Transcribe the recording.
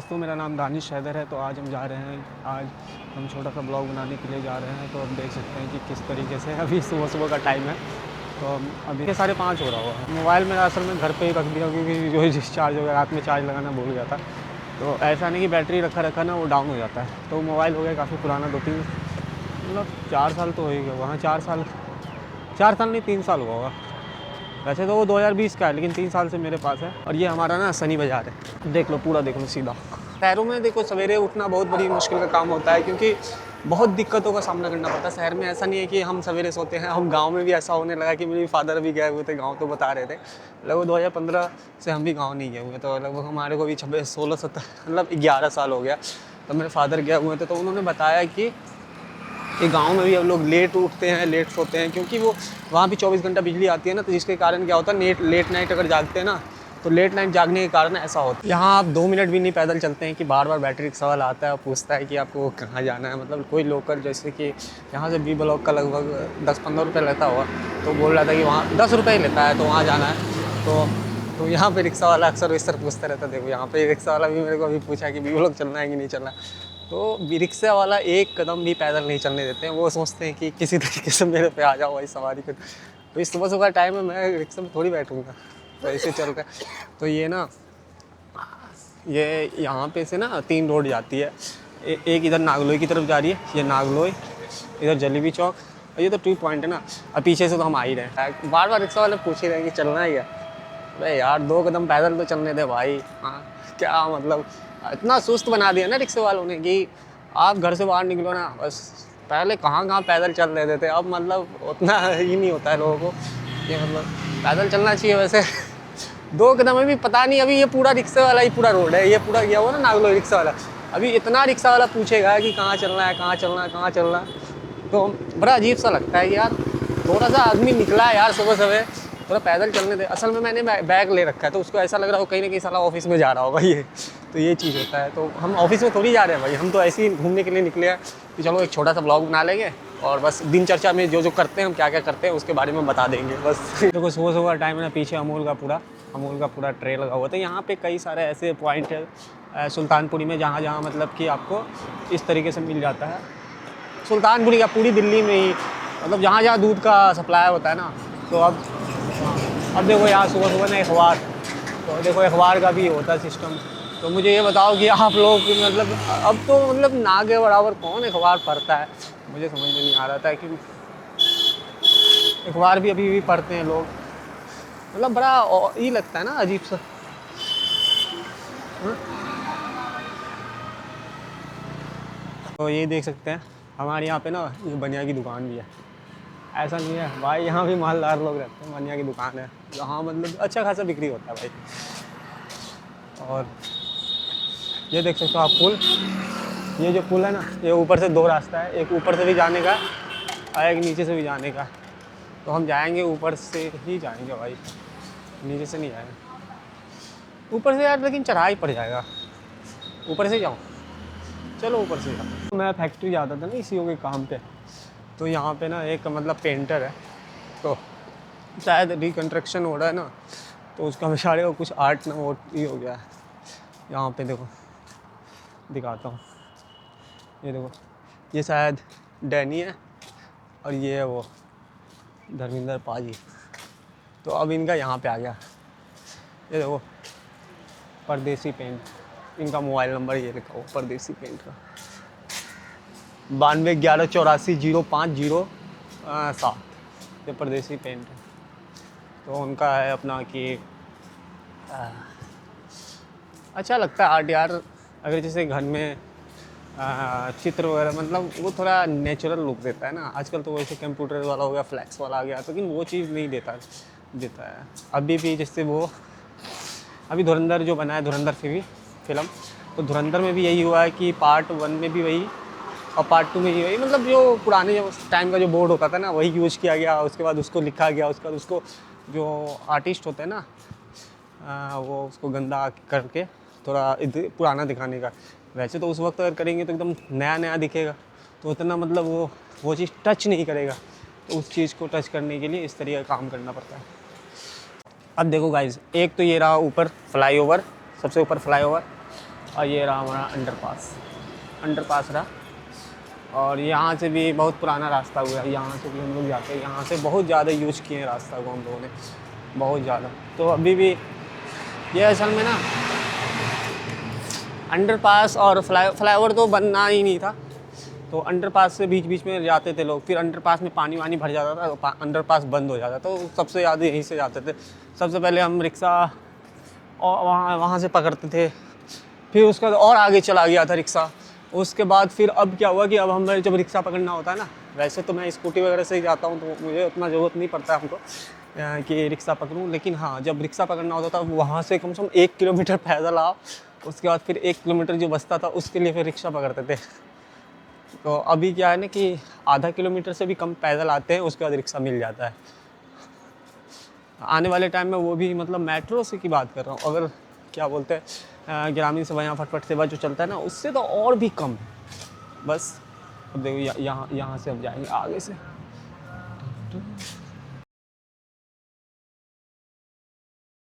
दोस्तों मेरा नाम दानिश हैदर है। तो आज हम जा रहे हैं, आज हम छोटा सा ब्लॉग बनाने के लिए जा रहे हैं। तो अब देख सकते हैं कि किस तरीके से अभी सुबह सुबह का टाइम है। तो अभी 5:30 हो रहा हुआ है। मोबाइल मेरा असल में घर पे ही रख दिया क्योंकि जो डिस्चार्ज हो गया, रात में चार्ज लगाना भूल गया था। तो ऐसा नहीं कि बैटरी रखा ना वो डाउन हो जाता है। तो मोबाइल हो गया काफ़ी पुराना, 2-3 मतलब 4 साल तो हो ही गया। वहाँ 4 साल नहीं 3 साल हुआ होगा। वैसे तो वो 2020 का है, लेकिन 3 साल से मेरे पास है। और ये हमारा ना सनी बाज़ार है, देख लो पूरा, देख लो सीधा। शहरों में देखो सवेरे उठना बहुत बड़ी मुश्किल का काम होता है क्योंकि बहुत दिक्कतों का सामना करना पड़ता है। शहर में ऐसा नहीं है कि हम सवेरे सोते हैं। हम गांव में भी ऐसा होने लगा कि मेरे फादर भी गए हुए थे गांव, तो बता रहे थे लगभग 2015 से हम भी गांव नहीं गए हुए। तो लगभग हमारे को भी 16-17 मतलब 11 साल हो गया। तो मेरे फादर गए हुए थे, तो उन्होंने बताया कि गांव में भी हम लोग लेट उठते हैं, लेट सोते हैं क्योंकि वो वहाँ भी 24 घंटा बिजली आती है ना। तो जिसके कारण क्या होता है, लेट नाइट अगर जागते हैं ना, तो लेट नाइट जागने के कारण ऐसा होता है। यहाँ आप 2 मिनट भी नहीं पैदल चलते हैं कि बार बार बैटरी रिक्शा वाला आता है और पूछता है कि आपको कहाँ जाना है। मतलब कोई लोकल, जैसे कि यहाँ से बी ब्लॉक का लगभग 10-15 रुपये लेता हुआ, तो बोल रहा था कि वहाँ 10 रुपये ही लेता है, तो वहाँ जाना है। तो यहाँ पे रिक्शा वाला अक्सर इस तरह पूछता रहता है। देखो यहाँ पे रिक्शा वाला भी मेरे को अभी पूछा कि बी ब्लॉक चलना है कि नहीं चलना। तो रिक्शा वाला एक कदम भी पैदल नहीं चलने देते हैं। वो सोचते हैं कि किसी तरीके से मेरे पे आ जाओ भाई, सवारी कर। तो इस सुबह सुबह टाइम में मैं रिक्शा में थोड़ी बैठूँगा, तो ऐसे चल रहा है। तो ये ना, ये यहाँ पे से ना 3 रोड जाती है। एक इधर नागलोई की तरफ जा रही है, ये नागलोई, इधर जलेबी चौक, और ये तो टी पॉइंट है ना। और पीछे से तो हम आ ही रहे हैं। बार बार रिक्शा वाले पूछ ही रहे हैं कि चलना ही है। अरे यार 2 कदम पैदल तो चलने दे भाई। हाँ, क्या मतलब इतना सुस्त बना दिया ना रिक्शे वालों ने कि आप घर से बाहर निकलो ना, बस पहले कहाँ पैदल चल रहे थे, अब मतलब उतना ही नहीं होता है लोगों को कि मतलब पैदल चलना चाहिए। वैसे 2 कदम में भी पता नहीं, अभी ये पूरा रिक्शे वाला ही पूरा रोड है, ये पूरा गया हुआ ना नागलोई रिक्शा वाला। अभी इतना रिक्शा वाला पूछेगा कि कहाँ चलना है, कहाँ चलना है, कहाँ चलना है। तो बड़ा अजीब सा लगता है कि यार थोड़ा सा आदमी निकला है यार सुबह सुबह, थोड़ा पैदल चलने दे। असल में मैंने बैग ले रखा है, तो उसको ऐसा लग रहा हो कहीं ना कहीं साला ऑफिस में जा रहा होगा ये। तो ये चीज़ होता है। तो हम ऑफिस में थोड़ी जा रहे हैं भाई, हम तो ऐसे ही घूमने के लिए निकले हैं कि चलो एक छोटा सा ब्लॉग बना लेंगे और बस दिनचर्या में जो जो करते हैं, हम क्या क्या करते हैं उसके बारे में बता देंगे बस। देखो सुबह सुबह टाइम है ना, पीछे अमूल का पूरा ट्रे लगा हुआ था। यहाँ पे कई सारे ऐसे पॉइंट है सुल्तानपुरी में, जहाँ मतलब कि आपको इस तरीके से मिल जाता है। सुल्तानपुरी का पूरी दिल्ली में ही, मतलब जहाँ जहाँ दूध का सप्लाई होता है ना। तो अब देखो यहाँ सुबह सुबह ना अखबार, तो देखो अखबार का भी होता है सिस्टम। तो मुझे ये बताओ कि आप लोग मतलब अब तो मतलब ना के बराबर कौन अखबार पढ़ता है, मुझे समझ में नहीं आ रहा था कि अखबार भी अभी भी पढ़ते हैं लोग। मतलब बड़ा ये लगता है ना अजीब सा। तो ये देख सकते हैं हमारे यहाँ पे ना, ये बनिया की दुकान भी है। ऐसा नहीं है भाई, यहाँ भी मालदार लोग रहते हैं। बनिया की दुकान है जहाँ मतलब अच्छा खासा बिक्री होता है भाई। और ये देख सकते हो आप पुल, ये जो पुल है ना, ये ऊपर से 2 रास्ता है, एक ऊपर से भी जाने का और एक नीचे से भी जाने का। तो हम जाएंगे ऊपर से ही जाएंगे भाई, नीचे से नहीं जाएंगे। ऊपर से यार लेकिन चढ़ाई पड़ जाएगा, ऊपर से जाऊँ, चलो ऊपर से जाओ। मैं फैक्ट्री जाता था ना इसी के काम पे। तो यहाँ पे ना एक मतलब पेंटर है, तो शायद रिकन्स्ट्रक्शन हो रहा है ना, तो उसका बेचारे को कुछ आर्ट ना वो ही हो गया है। यहाँ पे देखो दिखाता हूँ, ये देखो, ये शायद डैनी है और ये है वो धर्मेंद्र पाजी। तो अब इनका यहाँ पे आ गया, ये देखो परदेसी पेंट, इनका मोबाइल नंबर ये लिखा हो परदेसी पेंट का 9211840507। ये परदेसी पेंट है। तो उनका है अपना कि अच्छा लगता है आर्ट यार। अगर जैसे घर में चित्र वगैरह, मतलब वो थोड़ा नेचुरल लुक देता है ना। आजकल तो वैसे कंप्यूटर वाला हो गया, फ्लैक्स वाला आ गया, लेकिन वो चीज़ नहीं देता है अभी भी। जैसे वो अभी धुरंधर जो बना है, धुरंधर फिल्म, तो धुरंधर में भी यही हुआ है कि पार्ट 1 में भी वही और पार्ट 2 में ही वही। मतलब जो पुराने जो टाइम का जो बोर्ड होता था ना, वही यूज़ किया गया। उसके बाद उसको लिखा गया, उसके बाद उसको जो आर्टिस्ट होते हैं ना, वो उसको गंदा करके थोड़ा पुराना दिखाने का। वैसे तो उस वक्त अगर करेंगे तो एकदम नया नया दिखेगा, तो उतना मतलब वो चीज़ टच नहीं करेगा। तो उस चीज़ को टच करने के लिए इस तरीके का काम करना पड़ता है। अब देखो गाइज, एक तो ये रहा ऊपर फ्लाईओवर, सबसे ऊपर फ्लाईओवर, और ये रहा हमारा अंडरपास रहा। और यहाँ से भी बहुत पुराना रास्ता हुआ है, यहाँ से भी हम लोग जाते हैं। यहाँ से बहुत ज़्यादा यूज किए हैं रास्ता को हम लोगों ने, बहुत ज़्यादा। तो अभी भी ये असल में ना अंडरपास और फ्लाईओवर तो बनना ही नहीं था, तो अंडरपास से बीच बीच में जाते थे लोग। फिर अंडरपास में पानी वानी भर जाता था तो अंडरपास बंद हो जाता, तो सबसे ज़्यादा यहीं से जाते थे। सबसे पहले हम रिक्शा और वहाँ से पकड़ते थे, फिर उसके बाद और आगे चला गया था रिक्शा। उसके बाद फिर अब क्या हुआ कि अब हमें जब रिक्शा पकड़ना होता है ना, वैसे तो मैं स्कूटी वगैरह से ही जाता हूँ तो मुझे उतना ज़रूरत नहीं पड़ता हमको कि रिक्शा पकड़ूँ। लेकिन हाँ, जब रिक्शा पकड़ना होता था वहाँ से कम से कम 1 किलोमीटर पैदल आओ, उसके बाद फिर 1 किलोमीटर जो बचता था उसके लिए फिर रिक्शा पकड़ते थे। तो अभी क्या है ना कि आधा किलोमीटर से भी कम पैदल आते हैं, उसके बाद रिक्शा मिल जाता है। आने वाले टाइम में वो भी मतलब मेट्रो से की बात कर रहा हूँ, अगर क्या बोलते हैं ग्रामीण सेवा या फटफट सेवा जो चलता है ना, उससे तो और भी कम है। बस अब देखो यहाँ से हम जाएंगे आगे से।